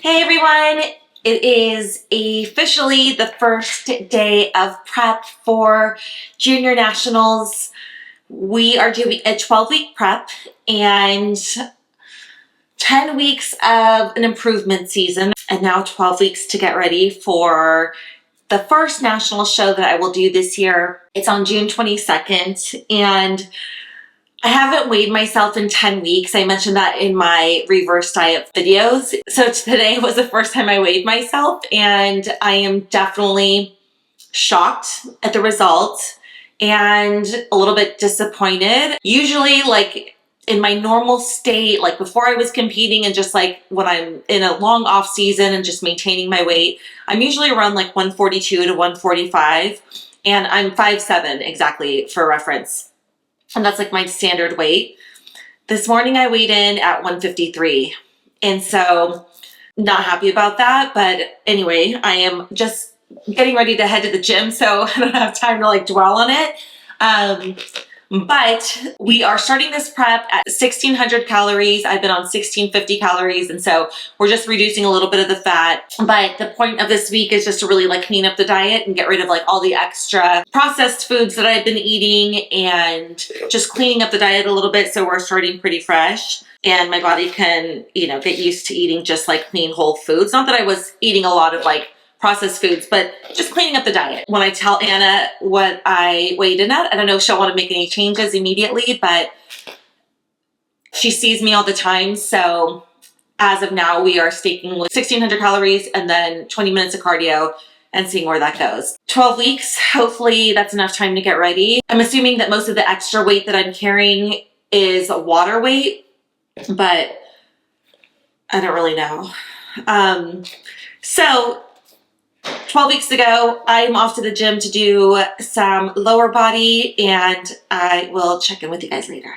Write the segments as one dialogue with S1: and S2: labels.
S1: Hey everyone, it is officially the first day of prep for Junior Nationals. We are doing a 12-week prep and 10 weeks of an improvement season, and now 12 weeks to get ready for the first national show that I will do this year. It's on June 22nd, and I haven't weighed myself in 10 weeks. I mentioned that in my reverse diet videos. So today was the first time I weighed myself, and I am definitely shocked at the results and a little bit disappointed. Usually, like in my normal state, like before I was competing and just like when I'm in a long off season and just maintaining my weight, I'm usually around like 142 to 145, and I'm 5'7" exactly for reference. And that's like my standard weight. This morning I weighed in at 153. And so not happy about that. But anyway, I am just getting ready to head to the gym, so I don't have time to like dwell on it. But we are starting this prep at 1,600 calories. I've been on 1,650 calories, and so we're just reducing a little bit of the fat. But the point of this week is just to really like clean up the diet and get rid of like all the extra processed foods that I've been eating and just cleaning up the diet a little bit so we're starting pretty fresh. And my body can, get used to eating just like clean whole foods. Not that I was eating a lot of like processed foods, but just cleaning up the diet. When I tell Anna what I weighed in at, I don't know if she'll want to make any changes immediately, but she sees me all the time. So as of now, we are sticking with 1,600 calories and then 20 minutes of cardio and seeing where that goes. 12 weeks, hopefully that's enough time to get ready. I'm assuming that most of the extra weight that I'm carrying is water weight, but I don't really know. So 12 weeks ago, I'm off to the gym to do some lower body, and I will check in with you guys later.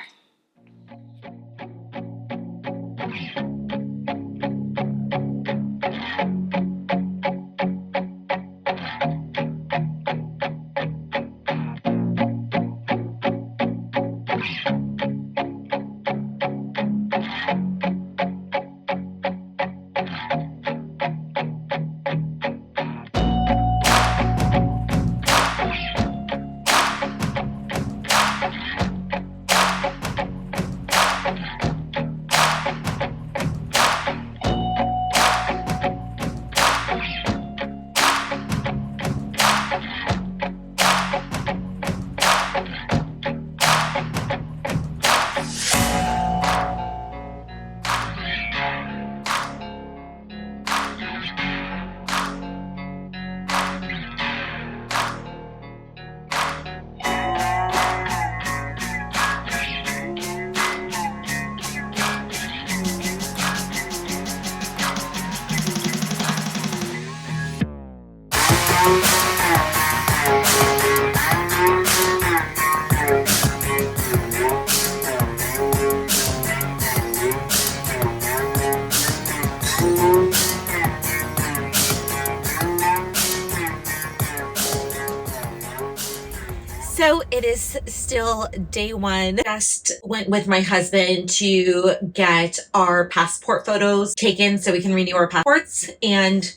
S1: So it is still day one. Just went with my husband to get our passport photos taken so we can renew our passports. And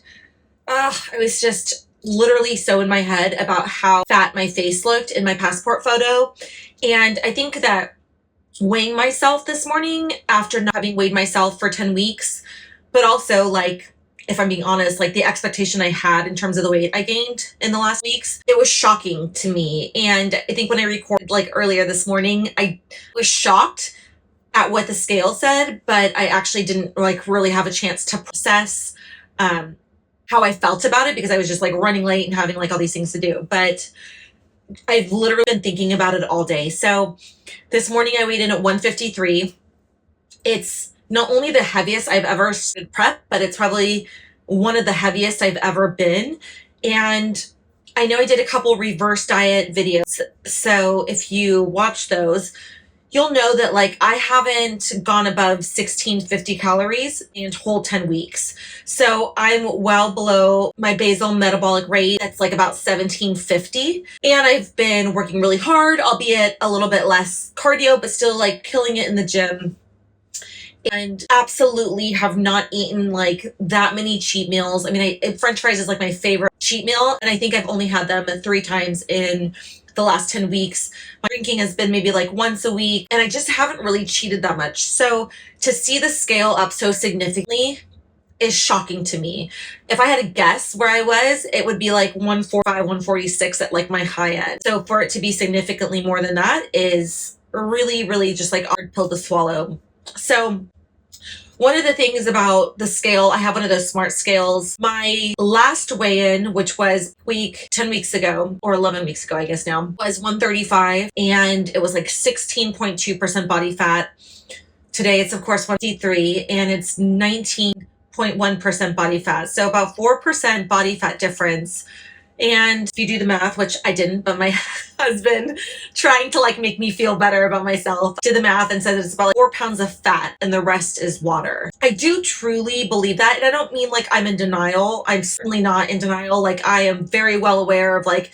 S1: I was just literally so in my head about how fat my face looked in my passport photo. And I think that weighing myself this morning after not having weighed myself for 10 weeks, but also like, if I'm being honest, like the expectation I had in terms of the weight I gained in the last weeks, it was shocking to me. And I think when I recorded like earlier this morning, I was shocked at what the scale said, but I actually didn't like really have a chance to process how I felt about it because I was just like running late and having like all these things to do. But I've literally been thinking about it all day. So this morning I weighed in at 153. It's not only the heaviest I've ever stood prep, but it's probably one of the heaviest I've ever been. And I know I did a couple reverse diet videos. So if you watch those, you'll know that like I haven't gone above 1,650 calories in whole 10 weeks. So I'm well below my basal metabolic rate. That's like about 1,750. And I've been working really hard, albeit a little bit less cardio, but still like killing it in the gym. and absolutely have not eaten like that many cheat meals. I mean, French fries is like my favorite cheat meal, and I think I've only had them 3 times in the last 10 weeks. My drinking has been maybe like once a week, and I just haven't really cheated that much. So to see the scale up so significantly is shocking to me. If I had to guess where I was, it would be like 145, 146 at like my high end. So for it to be significantly more than that is really, really just like a hard pill to swallow. So one of the things about the scale, I have one of those smart scales. My last weigh-in, which was 10 weeks ago, or 11 weeks ago, I guess now, was 135, and it was like 16.2% body fat. Today, it's of course 153, and it's 19.1% body fat. So about 4% body fat difference. And if you do the math, which I didn't, but my husband, trying to like make me feel better about myself, did the math and said it's about like 4 pounds of fat and the rest is water. I do truly believe that. And I don't mean like I'm in denial. I'm certainly not in denial. Like I am very well aware of like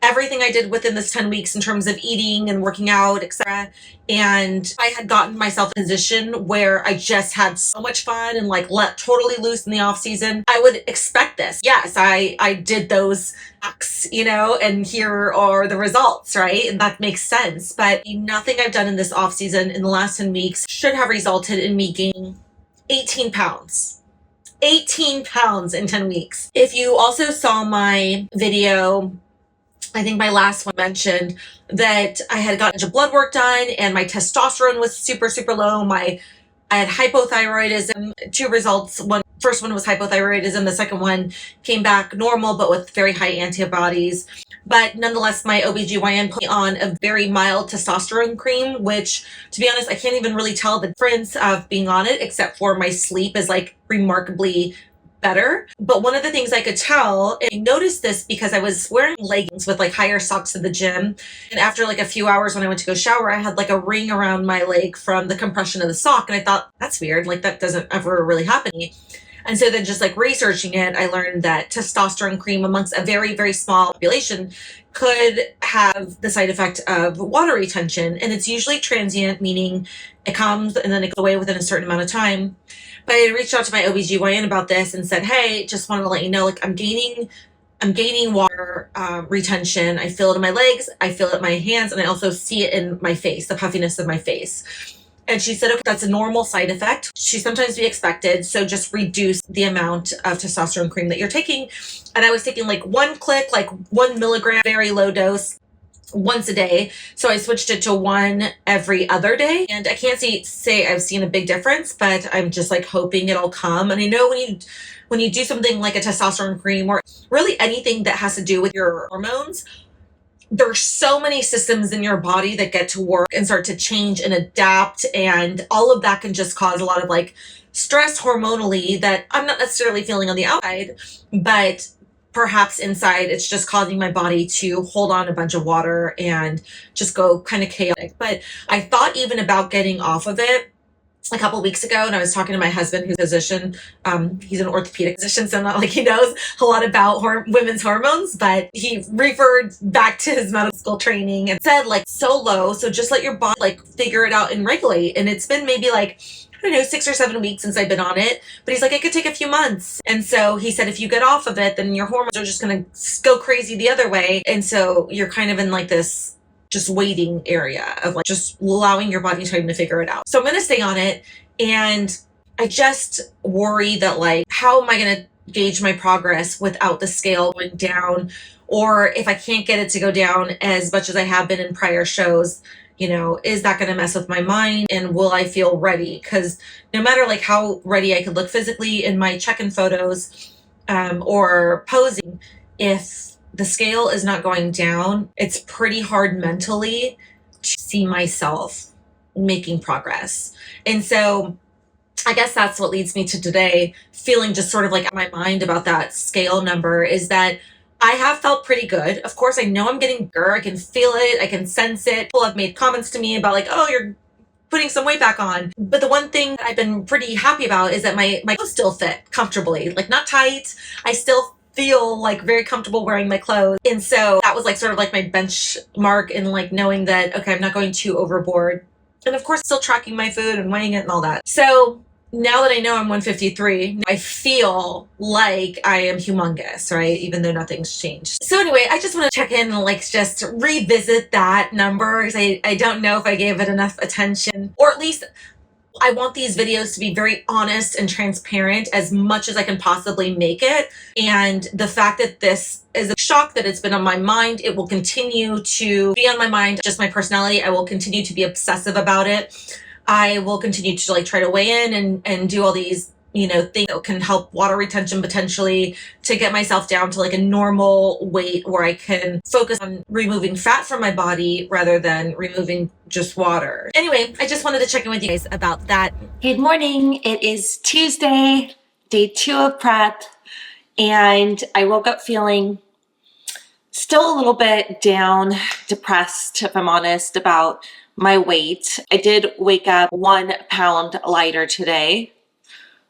S1: everything I did within this 10 weeks in terms of eating and working out, etc. And I had gotten myself in a position where I just had so much fun and like let totally loose in the off season. I would expect this. Yes, I did those acts, and here are the results, right? And that makes sense. But nothing I've done in this off season in the last 10 weeks should have resulted in me gaining 18 pounds. 18 pounds in 10 weeks. If you also saw my video, I think my last one mentioned that I had gotten blood work done and my testosterone was super, super low. I had hypothyroidism, 2 results. First one was hypothyroidism. The second one came back normal, but with very high antibodies. But nonetheless, my OBGYN put me on a very mild testosterone cream, which, to be honest, I can't even really tell the difference of being on it, except for my sleep is like remarkably better. But one of the things I could tell, and I noticed this because I was wearing leggings with like higher socks to the gym, and after like a few hours when I went to go shower, I had like a ring around my leg from the compression of the sock, and I thought, that's weird, like that doesn't ever really happen to me. And so then just like researching it, I learned that testosterone cream amongst a very, very small population could have the side effect of water retention. And it's usually transient, meaning it comes and then it goes away within a certain amount of time. But I reached out to my OBGYN about this and said, hey, just wanted to let you know, like I'm gaining water retention. I feel it in my legs, I feel it in my hands, and I also see it in my face, the puffiness of my face. And she said, okay, that's a normal side effect. She sometimes be expected. So just reduce the amount of testosterone cream that you're taking. And I was taking like 1 click, like 1 milligram, very low dose, once a day. So I switched it to 1 every other day. And I can't say I've seen a big difference, but I'm just like hoping it'll come. And I know when you do something like a testosterone cream or really anything that has to do with your hormones, there's so many systems in your body that get to work and start to change and adapt, and all of that can just cause a lot of like stress hormonally that I'm not necessarily feeling on the outside, but perhaps inside it's just causing my body to hold on a bunch of water and just go kind of chaotic. But I thought even about getting off of it a couple weeks ago, and I was talking to my husband, who's a physician. He's an orthopedic physician, so not like he knows a lot about women's hormones, but he referred back to his medical school training and said like so low, so just let your body like figure it out and regulate. And it's been maybe like, I don't know, 6 or 7 weeks since I've been on it, but he's like, it could take a few months. And so he said, if you get off of it, then your hormones are just going to go crazy the other way. And so you're kind of in like this just waiting area of like just allowing your body time to figure it out. So I'm going to stay on it. And I just worry that like, how am I going to gauge my progress without the scale going down? Or if I can't get it to go down as much as I have been in prior shows, is that going to mess with my mind, and will I feel ready? Because no matter like how ready I could look physically in my check-in photos or posing, if the scale is not going down, it's pretty hard mentally to see myself making progress. And so I guess that's what leads me to today, feeling just sort of like my mind about that scale number, is that I have felt pretty good. Of course, I know I'm getting bigger. I can feel it. I can sense it. People have made comments to me about like, oh, you're putting some weight back on. But the one thing that I've been pretty happy about is that my clothes still fit comfortably, like not tight. I still feel like very comfortable wearing my clothes. And so that was like sort of like my benchmark in like knowing that, okay, I'm not going too overboard. And of course, still tracking my food and weighing it and all that. So now that I know I'm 153, I feel like I am humongous, right? Even though nothing's changed. So anyway, I just want to check in and like just revisit that number because I don't know if I gave it enough attention, or at least I want these videos to be very honest and transparent as much as I can possibly make it. And the fact that this is a shock that it's been on my mind, it will continue to be on my mind, just my personality. I will continue to be obsessive about it. I will continue to like try to weigh in and do all these, you know, things that can help water retention potentially to get myself down to like a normal weight where I can focus on removing fat from my body rather than removing just water. Anyway, I just wanted to check in with you guys about that.
S2: Good morning. It is Tuesday, day 2 of prep, and I woke up feeling still a little bit down, depressed, if I'm honest, about my weight. I did wake up 1 pound lighter today,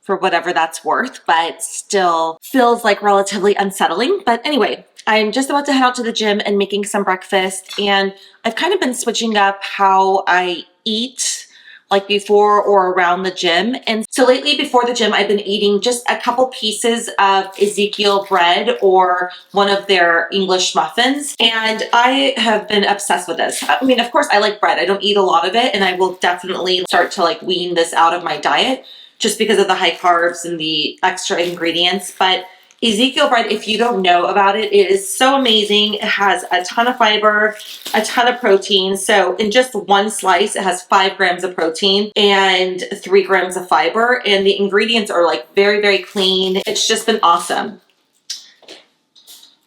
S2: for whatever that's worth, but still feels like relatively unsettling. But anyway, I'm just about to head out to the gym and making some breakfast, and I've kind of been switching up how I eat like before or around the gym. And so lately before the gym, I've been eating just a couple pieces of Ezekiel bread or one of their English muffins. And I have been obsessed with this. I mean, of course I like bread. I don't eat a lot of it, and I will definitely start to like wean this out of my diet just because of the high carbs and the extra ingredients. But Ezekiel bread, if you don't know about it, it is so amazing. It has a ton of fiber, a ton of protein. So in just one slice, it has 5 grams of protein and 3 grams of fiber. And the ingredients are like very, very clean. It's just been awesome.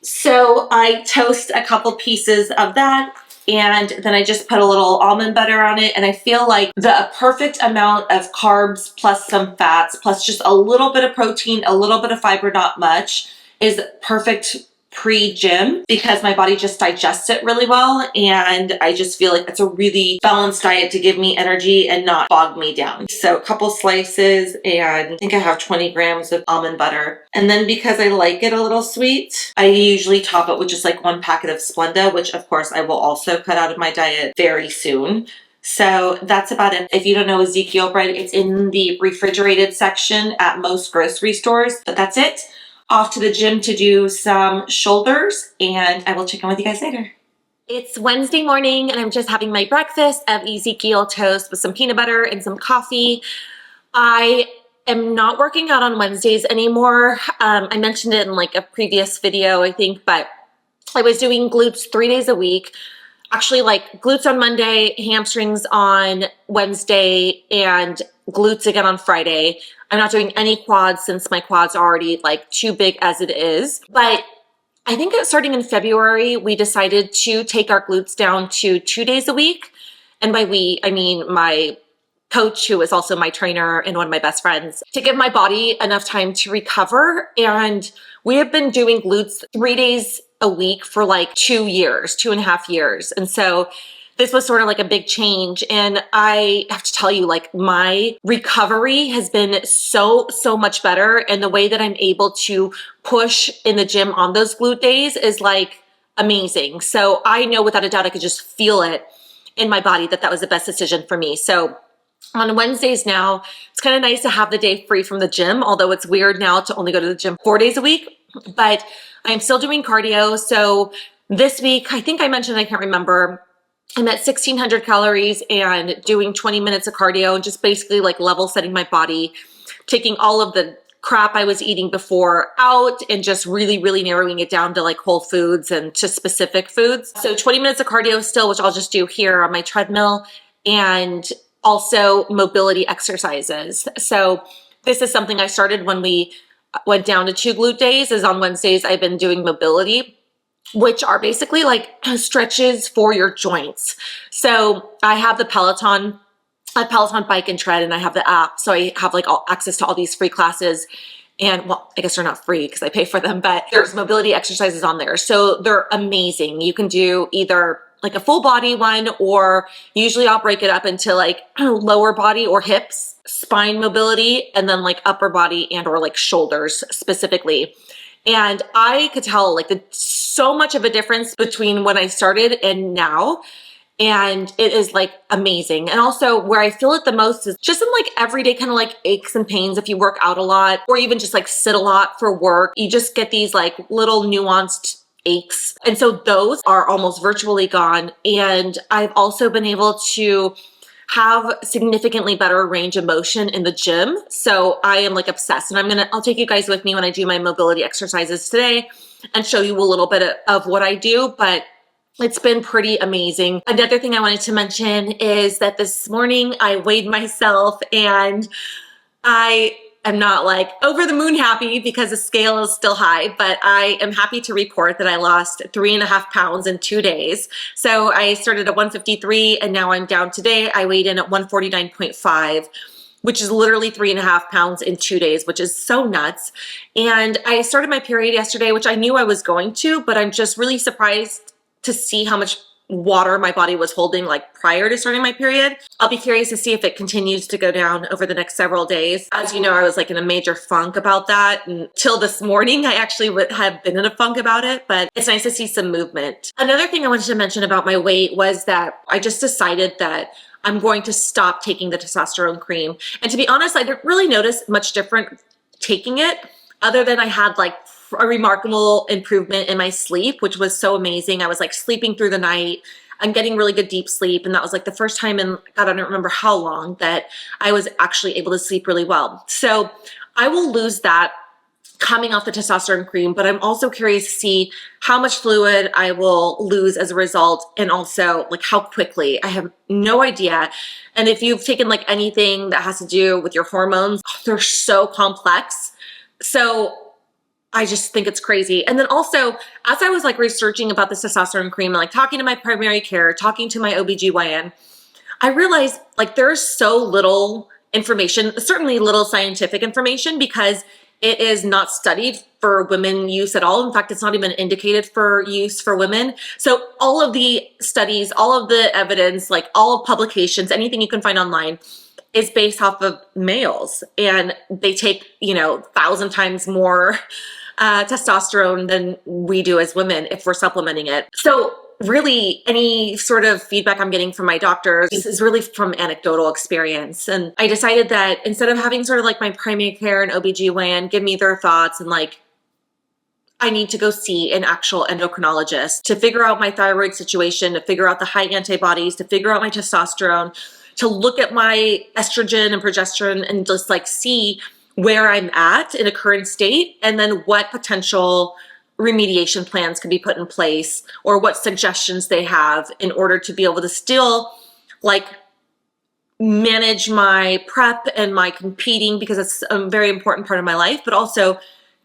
S2: So I toast a couple pieces of that, and then I just put a little almond butter on it, and I feel like the perfect amount of carbs plus some fats plus just a little bit of protein, a little bit of fiber, not much, is perfect pre-gym because my body just digests it really well, and I just feel like it's a really balanced diet to give me energy and not bog me down. So a couple slices, and I think I have 20 grams of almond butter. And then because I like it a little sweet, I usually top it with just like 1 packet of Splenda, which of course I will also cut out of my diet very soon. So that's about it. If you don't know Ezekiel bread, it's in the refrigerated section at most grocery stores, but that's it. Off to the gym to do some shoulders, and I will check in with you guys later. It's Wednesday morning, and I'm just having my breakfast of Ezekiel toast with some peanut butter and some coffee. I am not working out on Wednesdays anymore. I mentioned it in like a previous video, I think, but I was doing glutes 3 days a week. Actually, like glutes on Monday, hamstrings on Wednesday, and glutes again on Friday. I'm not doing any quads since my quads are already like too big as it is. But I think starting in February, we decided to take our glutes down to 2 days a week. And by we, I mean my coach, who is also my trainer and one of my best friends, to give my body enough time to recover. And we have been doing glutes 3 days a week for like 2 years, 2.5 years. And so this was sort of like a big change. And I have to tell you, like my recovery has been so much better. And the way that I'm able to push in the gym on those glute days is like amazing. So I know without a doubt, I could just feel it in my body that that was the best decision for me. So on Wednesdays now, it's kind of nice to have the day free from the gym, although it's weird now to only go to the gym 4 days a week, but I'm still doing cardio. So this week, I think I mentioned, I can't remember, I'm at 1,600 calories and doing 20 minutes of cardio and just basically like level setting my body, taking all of the crap I was eating before out and just really narrowing it down to like whole foods and to specific foods. So 20 minutes of cardio still, which I'll just do here on my treadmill, and also mobility exercises. So this is something I started when we went down to 2 glute days, is on Wednesdays I've been doing mobility, which are basically like stretches for your joints. So I have the Peloton bike and tread, and I have the app. So I have like all access to all these free classes. And well, I guess they're not free because I pay for them, but there's mobility exercises on there. So they're amazing. You can do either like a full body one, or usually I'll break it up into like lower body or hips, spine mobility, and then like upper body and or like shoulders specifically. And I could tell like so much of a difference between when I started and now. and it is like amazing. And also where I feel it the most is just in like everyday kind of like aches and pains if you work out a lot or even just like sit a lot for work. You just get these like little nuanced aches. And so those are almost virtually gone. And I've also been able to have significantly better range of motion in the gym. So I am like obsessed, and I'll take you guys with me when I do my mobility exercises today and show you a little bit of what I do, but it's been pretty amazing. Another thing I wanted to mention is that this morning I weighed myself, and I am not like over the moon happy because the scale is still high, but I am happy to report that I lost 3.5 pounds in 2 days. So I started at 153 and now I'm down today. I weighed in at 149.5, which is literally 3.5 pounds in 2 days, which is so nuts. And I started my period yesterday, which I knew I was going to, but I'm just really surprised to see how much water my body was holding like prior to starting my period. I'll be curious to see if it continues to go down over the next several days. As you know, I was like in a major funk about that until this morning. I actually would have been in a funk about it, but it's nice to see some movement. Another thing I wanted to mention about my weight was that I just decided that I'm going to stop taking the testosterone cream. And to be honest, I didn't really notice much different taking it, other than I had like a remarkable improvement in my sleep, which was so amazing. I was like sleeping through the night. I'm getting really good deep sleep. And that was like the first time in, God, I don't remember how long, that I was actually able to sleep really well. So I will lose that coming off the testosterone cream, but I'm also curious to see how much fluid I will lose as a result, and also like how quickly. I have no idea. And if you've taken like anything that has to do with your hormones, they're so complex. So I just think it's crazy. And then also, as I was like researching about the testosterone cream and like talking to my primary care, talking to my OBGYN, I realized like there's so little information, certainly little scientific information, because it is not studied for women use at all. In fact, it's not even indicated for use for women. So all of the studies, all of the evidence, like all of publications, anything you can find online is based off of males, and they take, 1,000 times more testosterone than we do as women if we're supplementing it. So really any sort of feedback I'm getting from my doctors is really from anecdotal experience. And I decided that instead of having sort of like my primary care and OBGYN give me their thoughts, and like I need to go see an actual endocrinologist to figure out my thyroid situation, to figure out the high antibodies, to figure out my testosterone, to look at my estrogen and progesterone and just like see where I'm at in a current state, and then what potential remediation plans can be put in place, or what suggestions they have in order to be able to still like manage my prep and my competing, because it's a very important part of my life, but also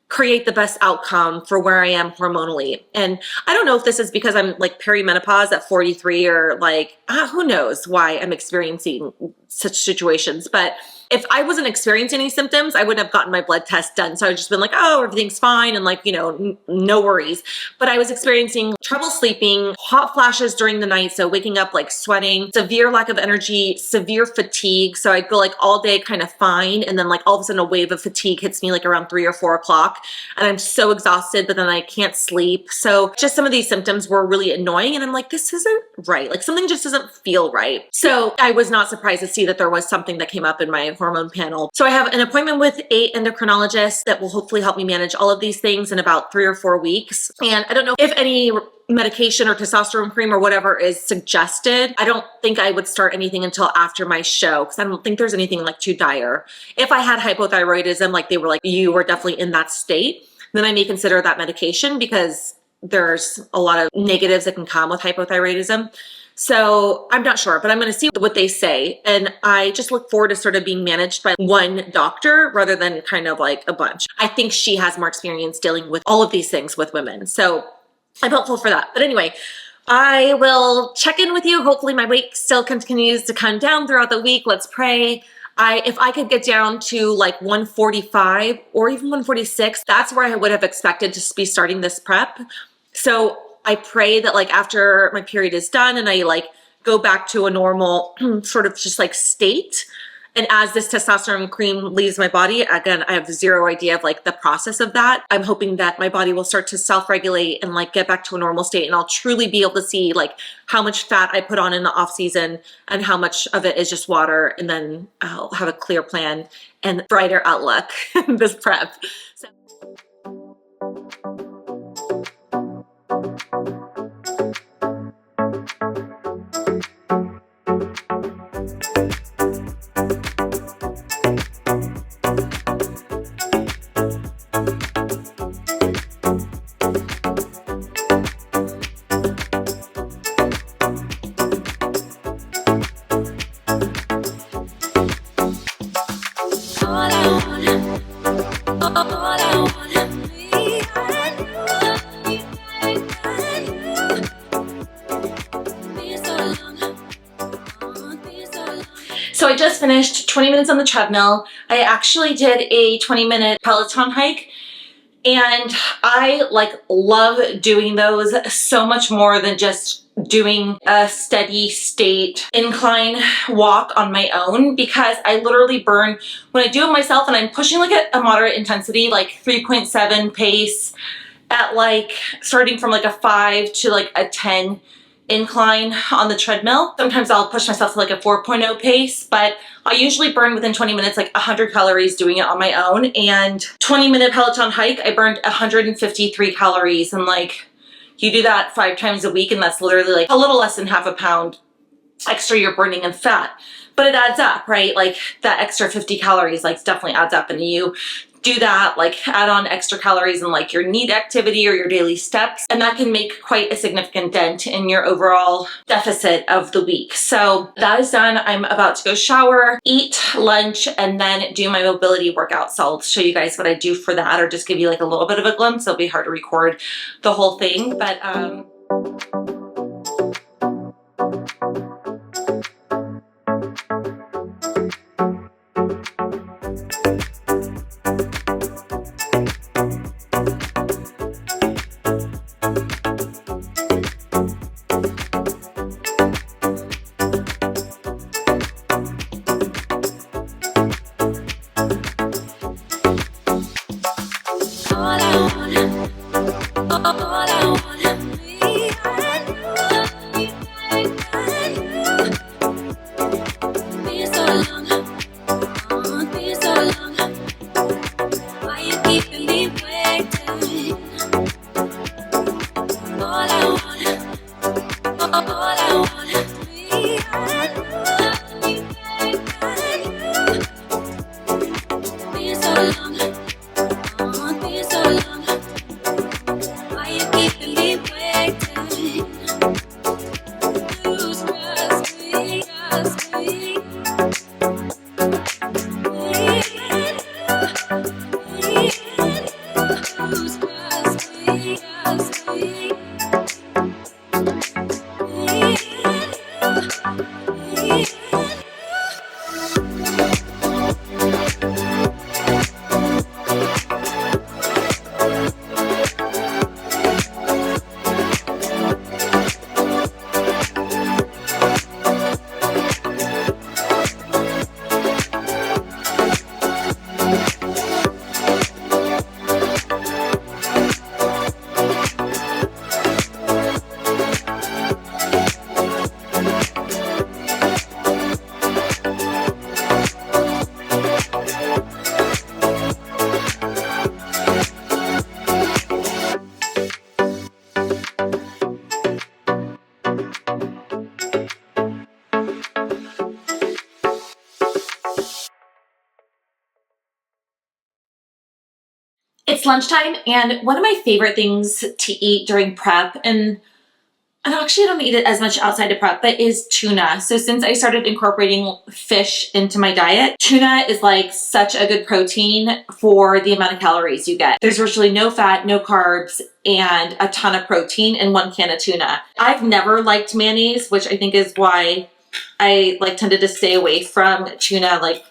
S2: create the best outcome for where I am hormonally. And I don't know if this is because I'm like perimenopause at 43, or like, who knows why I'm experiencing such situations. But if I wasn't experiencing any symptoms, I wouldn't have gotten my blood test done. So I would just been like, oh, everything's fine. And like, no worries. But I was experiencing trouble sleeping, hot flashes during the night. So waking up like sweating, severe lack of energy, severe fatigue. So I'd go like all day kind of fine. And then like all of a sudden a wave of fatigue hits me like around 3 or 4 o'clock. And I'm so exhausted, but then I can't sleep. So just some of these symptoms were really annoying. And I'm like, this isn't right. Like something just doesn't feel right. So I was not surprised to see that there was something that came up in my hormone panel. So I have an appointment with 8 endocrinologists that will hopefully help me manage all of these things in about 3 or 4 weeks. And I don't know if any medication or testosterone cream or whatever is suggested. I don't think I would start anything until after my show, because I don't think there's anything like too dire. If I had hypothyroidism, like they were like, you were definitely in that state, then I may consider that medication, because there's a lot of negatives that can come with hypothyroidism. So I'm not sure, but I'm going to see what they say. And I just look forward to sort of being managed by one doctor rather than kind of like a bunch. I think she has more experience dealing with all of these things with women. So I'm hopeful for that. But anyway, I will check in with you. Hopefully my weight still continues to come down throughout the week. Let's pray. If I could get down to like 145 or even 146, that's where I would have expected to be starting this prep. So I pray that like after my period is done and I like go back to a normal sort of just like state, And as this testosterone cream leaves my body, again, I have zero idea of like the process of that. I'm hoping that my body will start to self-regulate and like get back to a normal state, and I'll truly be able to see like how much fat I put on in the off season and how much of it is just water, and then I'll have a clear plan and brighter outlook this prep. So. So I just finished 20 minutes on the treadmill. I actually did a 20-minute Peloton hike, and I like love doing those so much more than just doing a steady state incline walk on my own, because I literally burn when I do it myself, and I'm pushing like a moderate intensity, like 3.7 pace at like starting from like a 5 to like a 10 incline on the treadmill. Sometimes I'll push myself to like a 4.0 pace, but I usually burn within 20 minutes like 100 calories doing it on my own. And 20-minute Peloton hike, I burned 153 calories, and like you do that 5 times a week, and that's literally like a little less than half a pound extra you're burning in fat. But it adds up, right? Like that extra 50 calories like definitely adds up, and you do that, like add on extra calories in like your NEAT activity or your daily steps, and that can make quite a significant dent in your overall deficit of the week. So that is done. I'm about to go shower, eat lunch, and then do my mobility workout. So I'll show you guys what I do for that, or just give you like a little bit of a glimpse. It'll be hard to record the whole thing, but it's lunchtime, and one of my favorite things to eat during prep, and actually I don't eat it as much outside of prep, but is tuna. So since I started incorporating fish into my diet, tuna is like such a good protein for the amount of calories you get. There's virtually no fat, no carbs, and a ton of protein in one can of tuna. I've never liked mayonnaise, which I think is why I like tended to stay away from tuna like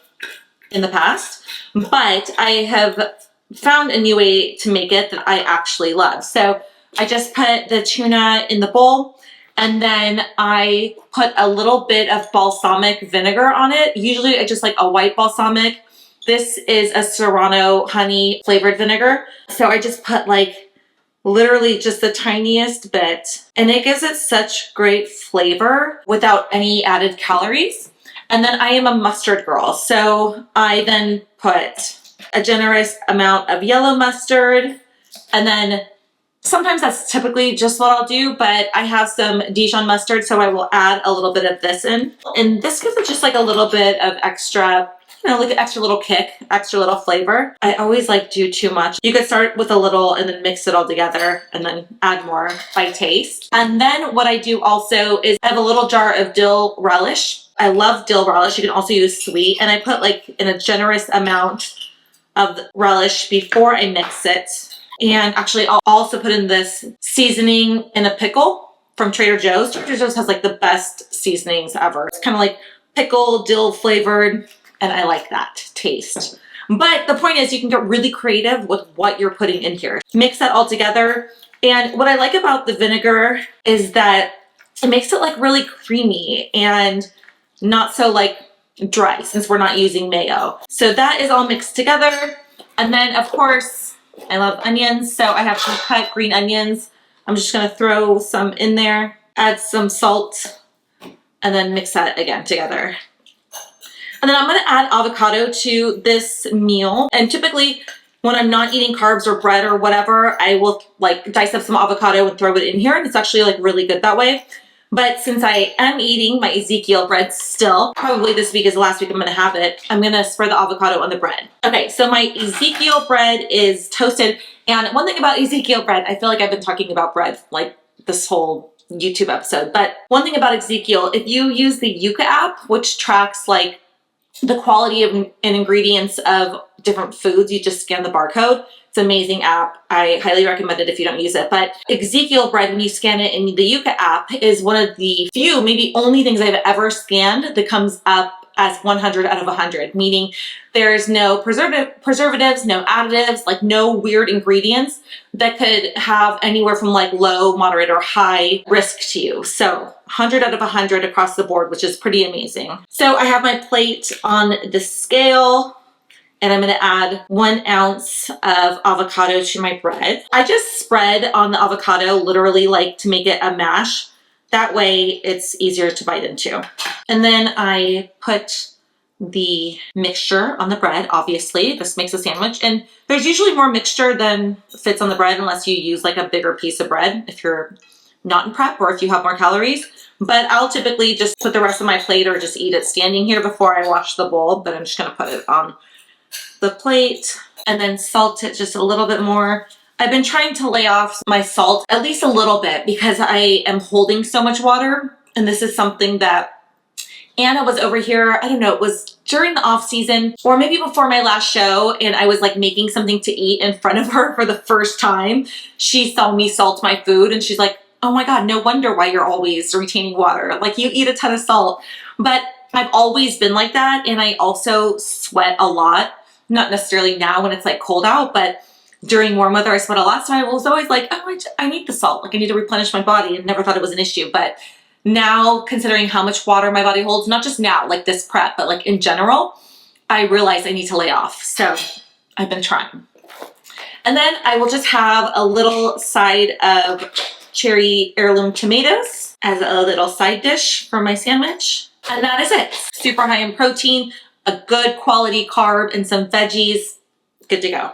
S2: in the past, but I have found a new way to make it that I actually love. So I just put the tuna in the bowl, And then I put a little bit of balsamic vinegar on it. Usually I just like a white balsamic. This is a Serrano honey flavored vinegar. So I just put like literally just the tiniest bit, and it gives it such great flavor without any added calories. And then I am a mustard girl, so I then put a generous amount of yellow mustard, and then sometimes that's typically just what I'll do, but I have some Dijon mustard, so I will add a little bit of this in. And this gives it just like a little bit of extra, like an extra little kick, extra little flavor. I always like do too much. You could start with a little and then mix it all together and then add more by taste. And then what I do also is I have a little jar of dill relish. I love dill relish. You can also use sweet. And I put like in a generous amount of relish before I mix it. And actually I'll also put in this seasoning in a pickle from Trader Joe's. Trader Joe's has like the best seasonings ever. It's kind of like pickle, dill flavored. And I like that taste. But the point is you can get really creative with what you're putting in here. Mix that all together. And what I like about the vinegar is that it makes it like really creamy and not so like dry since we're not using mayo. So that is all mixed together. And then of course, I love onions. So I have some cut green onions. I'm just gonna throw some in there, add some salt, and then mix that again together. And then I'm gonna add avocado to this meal. And typically when I'm not eating carbs or bread or whatever, I will like dice up some avocado and throw it in here. And it's actually like really good that way. But since I am eating my Ezekiel bread still, probably this week is the last week I'm gonna have it, I'm gonna spread the avocado on the bread. Okay, so my Ezekiel bread is toasted. And one thing about Ezekiel bread, I feel like I've been talking about bread like this whole YouTube episode. But one thing about Ezekiel, if you use the Yuka app, which tracks like the quality of and ingredients of different foods, you just scan the barcode. It's an amazing app. I highly recommend it if you don't use it. But Ezekiel bread, when you scan it in the Yuka app, is one of the few, maybe only things I've ever scanned that comes up as 100 out of 100, meaning there's no preservatives, no additives, like no weird ingredients that could have anywhere from like low, moderate, or high risk to you. So 100 out of 100 across the board, which is pretty amazing. So I have my plate on the scale, and I'm gonna add 1 ounce of avocado to my bread. I just spread on the avocado literally like to make it a mash. That way it's easier to bite into. And then I put the mixture on the bread, obviously. This makes a sandwich. And there's usually more mixture than fits on the bread unless you use like a bigger piece of bread if you're not in prep or if you have more calories. But I'll typically just put the rest of my plate or just eat it standing here before I wash the bowl. But I'm just gonna put it on the plate and then salt it just a little bit more. I've been trying to lay off my salt at least a little bit because I am holding so much water. And this is something that Anna was over here, I don't know, it was during the off season or maybe before my last show, and I was like making something to eat in front of her for the first time. She saw me salt my food and she's like, oh my God, no wonder why you're always retaining water. Like you eat a ton of salt. But I've always been like that. And I also sweat a lot, not necessarily now when it's like cold out, but during warm weather, I sweat a lot. So I was always like, oh, I need the salt. Like I need to replenish my body, and never thought it was an issue. But now, considering how much water my body holds, not just now, like this prep, but like in general, I realize I need to lay off. So I've been trying. And then I will just have a little side of cherry heirloom tomatoes as a little side dish for my sandwich. And that is it. Super high in protein, a good quality carb, and some veggies. Good to go.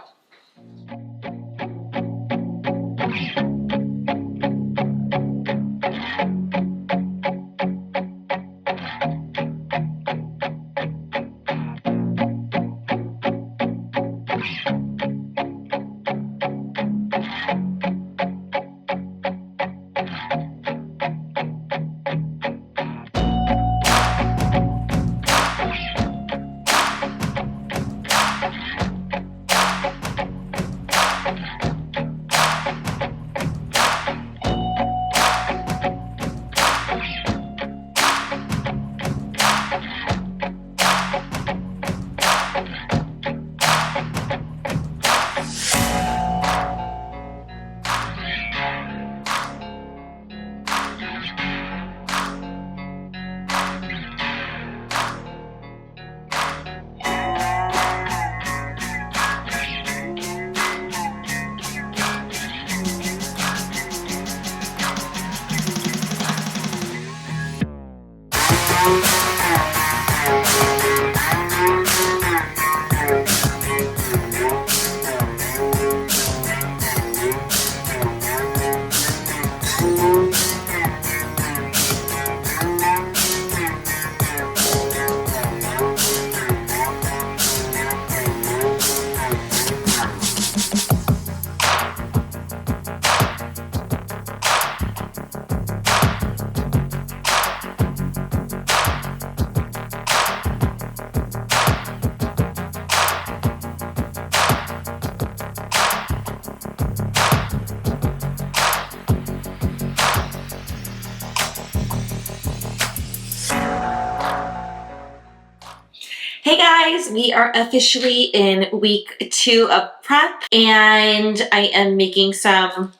S2: Hey guys, we are officially in week 2 of prep and I am making some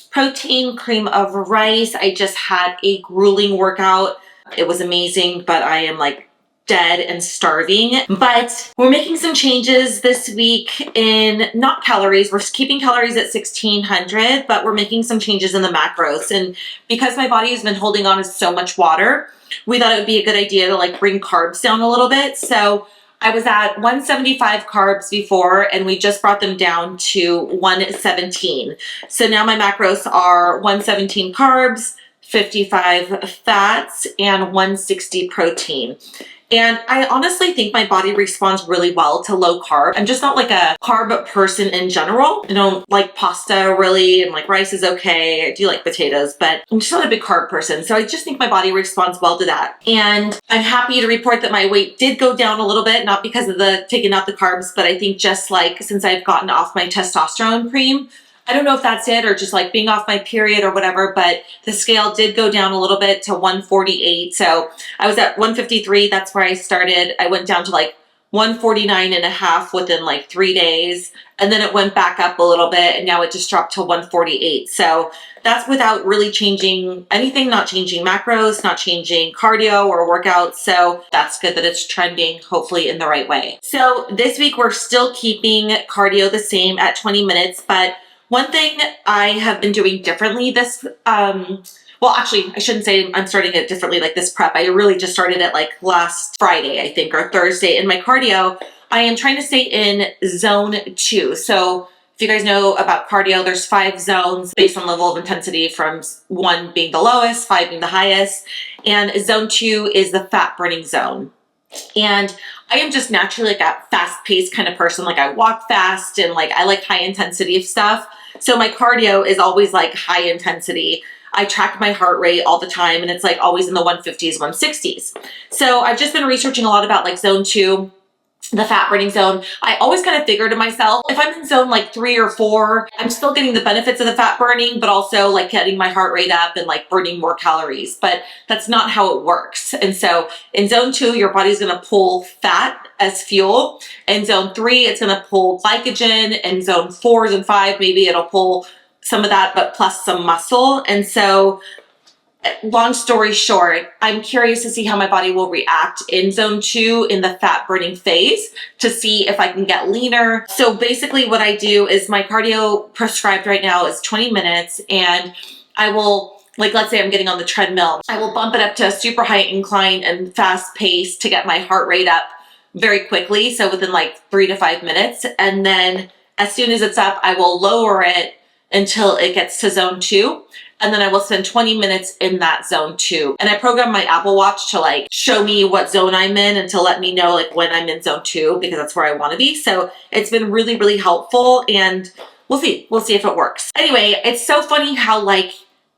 S2: protein cream of rice. I just had a grueling workout. It was amazing, but I am like dead and starving. But we're making some changes this week in not calories. We're keeping calories at 1600, but we're making some changes in the macros. And because my body has been holding on to so much water, we thought it would be a good idea to like bring carbs down a little bit. So I was at 175 carbs before and we just brought them down to 117. So now my macros are 117 carbs, 55 fats, and 160 protein. And I honestly think my body responds really well to low carb. I'm just not like a carb person in general. I don't like pasta really, and like rice is okay. I do like potatoes, but I'm just not a big carb person. So I just think my body responds well to that. And I'm happy to report that my weight did go down a little bit, not because of the taking out the carbs, but I think just like since I've gotten off my testosterone cream, I don't know if that's it or just like being off my period or whatever, but the scale did go down a little bit to 148. So I was at 153. That's where I started. I went down to like 149 and a half within like 3 days. And then it went back up a little bit and now it just dropped to 148. So that's without really changing anything, not changing macros, not changing cardio or workouts. So that's good that it's trending hopefully in the right way. So this week we're still keeping cardio the same at 20 minutes, but one thing I have been doing differently well, actually, I shouldn't say I'm starting it differently like this prep. I really just started it like last Friday, I think, or Thursday. In my cardio, I am trying to stay in zone 2. So if you guys know about cardio, there's 5 zones based on level of intensity, from 1 being the lowest, 5 being the highest. And zone 2 is the fat burning zone. And I am just naturally like a fast-paced kind of person. Like I walk fast and like I like high intensity of stuff. So my cardio is always like high intensity. I track my heart rate all the time and it's like always in the 150s, 160s. So I've just been researching a lot about like zone 2, the fat burning zone. I always kind of figure to myself, if I'm in zone like 3 or 4, I'm still getting the benefits of the fat burning, but also like getting my heart rate up and like burning more calories. But that's not how it works. And so in zone 2, your body's going to pull fat as fuel. In zone 3, it's going to pull glycogen. In zone 4 and 5, maybe it'll pull some of that, but plus some muscle. And so long story short, I'm curious to see how my body will react in zone 2 in the fat burning phase to see if I can get leaner. So basically what I do is my cardio prescribed right now is 20 minutes and I will, like let's say I'm getting on the treadmill, I will bump it up to a super high incline and fast pace to get my heart rate up very quickly. So within like 3 to 5 minutes. And then as soon as it's up, I will lower it until it gets to zone 2. And then I will spend 20 minutes in that zone 2. And I program my Apple Watch to like show me what zone I'm in and to let me know like when I'm in zone 2 because that's where I want to be. So it's been really, really helpful and we'll see. We'll see if it works. Anyway, it's so funny how like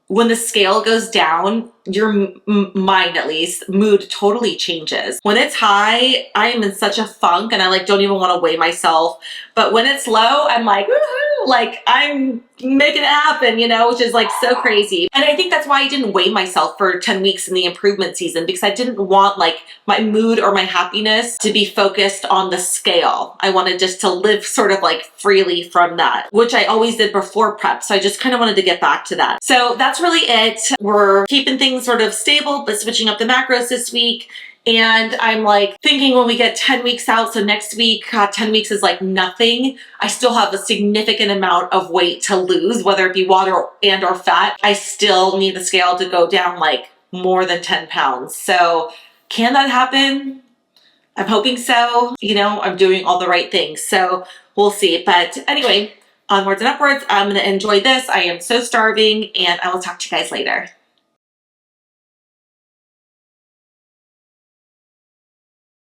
S2: when the scale goes down, your mind, at least, mood totally changes. When it's high, I am in such a funk and I like don't even want to weigh myself. But when it's low, I'm like, woohoo, like I'm making it happen, you know, which is like so crazy. And I think that's why I didn't weigh myself for 10 weeks in the improvement season because I didn't want like my mood or my happiness to be focused on the scale. I wanted just to live sort of like freely from that, which I always did before prep. So I just kind of wanted to get back to that. So that's really it. We're keeping things sort of stable, but switching up the macros this week. And I'm like thinking when we get 10 weeks out, so next week, 10 weeks is like nothing. I still have a significant amount of weight to lose, whether it be water and or fat. I still need the scale to go down like more than 10 pounds. So can that happen? I'm hoping so. You know, I'm doing all the right things. So we'll see. But anyway, onwards and upwards. I'm going to enjoy this. I am so starving and I will talk to you guys later.